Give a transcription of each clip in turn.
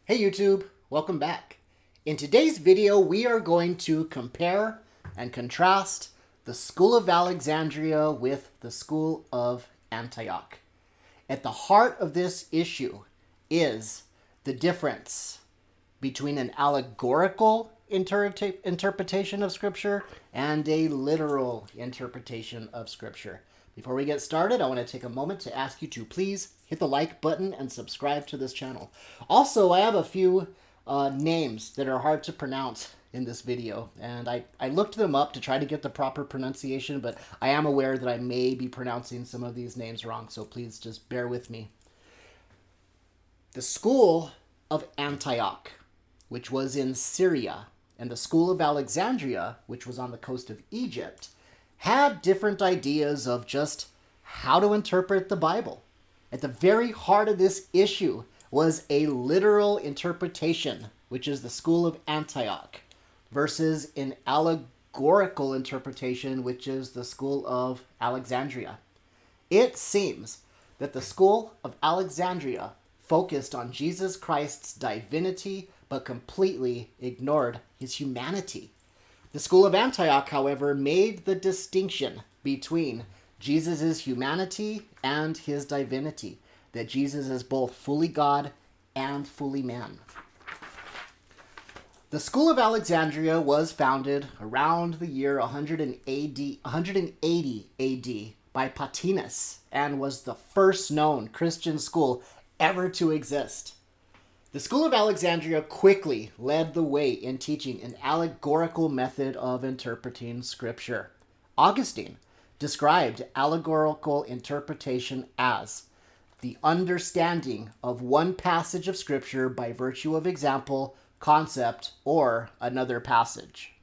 Hey YouTube, welcome back. In today's video, we are going to compare and contrast the School of Alexandria with the School of Antioch. At the heart of this issue is the difference between an allegorical interpretation of Scripture and a literal interpretation of Scripture. Before we get started, I want to take a moment to ask you to please hit the like button and subscribe to this channel. Also, I have a few names that are hard to pronounce in this video, and I looked them up to try to get the proper pronunciation, but I am aware that I may be pronouncing some of these names wrong, so please just bear with me. The School of Antioch, which was in Syria, and the School of Alexandria, which was on the coast of Egypt, had different ideas of just how to interpret the Bible. At the very heart of this issue was a literal interpretation, which is the School of Antioch, versus an allegorical interpretation, which is the School of Alexandria. It seems that the School of Alexandria focused on Jesus Christ's divinity, but completely ignored his humanity. The School of Antioch, however, made the distinction between Jesus' humanity and his divinity, that Jesus is both fully God and fully man. The School of Alexandria was founded around the year 180 AD by Plotinus and was the first known Christian school ever to exist. The School of Alexandria quickly led the way in teaching an allegorical method of interpreting Scripture. Augustine described allegorical interpretation as the understanding of one passage of Scripture by virtue of example, concept, or another passage.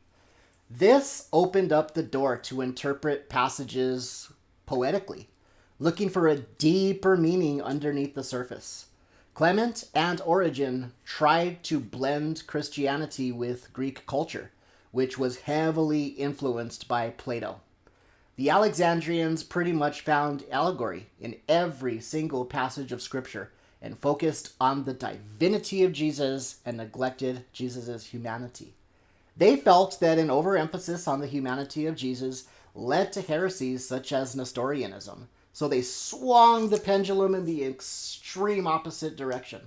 This opened up the door to interpret passages poetically, looking for a deeper meaning underneath the surface. Clement and Origen tried to blend Christianity with Greek culture, which was heavily influenced by Plato. The Alexandrians pretty much found allegory in every single passage of Scripture and focused on the divinity of Jesus and neglected Jesus' humanity. They felt that an overemphasis on the humanity of Jesus led to heresies such as Nestorianism, so they swung the pendulum in the extreme opposite direction.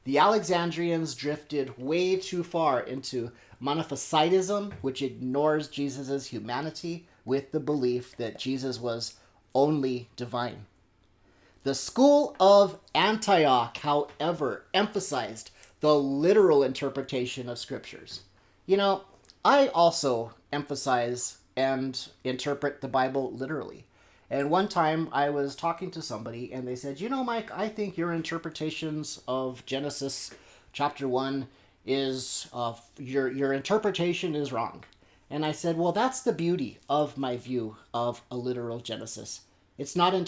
The Alexandrians drifted way too far into Monophysitism, which ignores Jesus' humanity with the belief that Jesus was only divine. The School of Antioch, however, emphasized the literal interpretation of scriptures. I also emphasize and interpret the Bible literally. And one time I was talking to somebody and they said, Mike, I think your interpretations of Genesis chapter 1 is, your interpretation is wrong. And I said, well, that's the beauty of my view of a literal Genesis. It's not an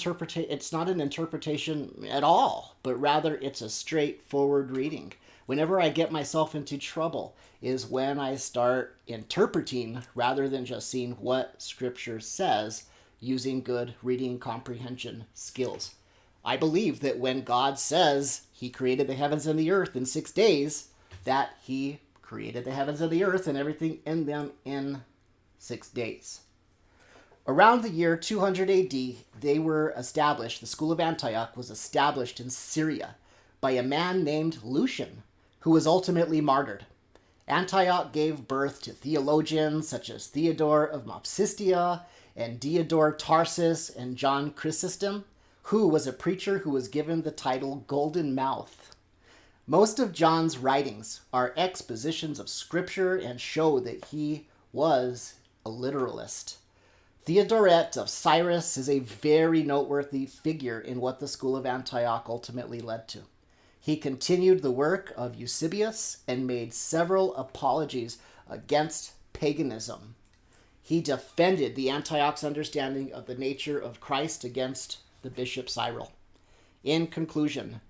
interpretation at all, but rather it's a straightforward reading. Whenever I get myself into trouble is when I start interpreting rather than just seeing what Scripture says, using good reading comprehension skills. I believe that when God says he created the heavens and the earth in 6 days, that he created the heavens and the earth and everything in them in 6 days. Around the year 200 AD, the School of Antioch was established in Syria by a man named Lucian, who was ultimately martyred. Antioch gave birth to theologians such as Theodore of Mopsuestia and Diodore Tarsus and John Chrysostom, who was a preacher who was given the title Golden Mouth. Most of John's writings are expositions of Scripture and show that he was a literalist. Theodoret of Cyrus is a very noteworthy figure in what the School of Antioch ultimately led to. He continued the work of Eusebius and made several apologies against paganism. He defended the Antioch's understanding of the nature of Christ against the Bishop Cyril. In conclusion,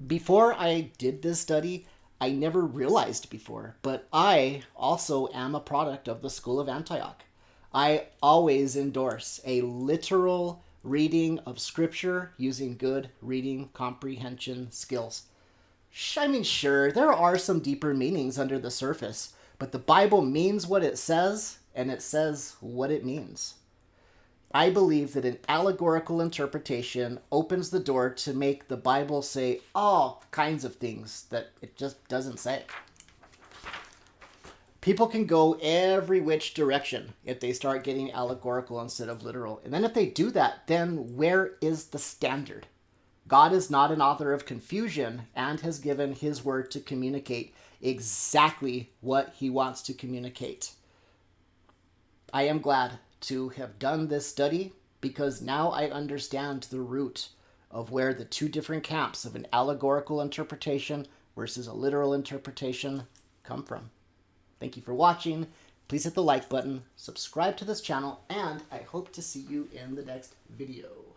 before I did this study, I never realized before, but I also am a product of the School of Antioch. I always endorse a literal reading of Scripture using good reading comprehension skills. Sure, there are some deeper meanings under the surface, but the Bible means what it says, and it says what it means. I believe that an allegorical interpretation opens the door to make the Bible say all kinds of things that it just doesn't say. People can go every which direction if they start getting allegorical instead of literal. And then if they do that, then where is the standard? God is not an author of confusion and has given his word to communicate exactly what he wants to communicate. I am glad to have done this study because now I understand the root of where the two different camps of an allegorical interpretation versus a literal interpretation come from. Thank you for watching. Please hit the like button, subscribe to this channel, and I hope to see you in the next video.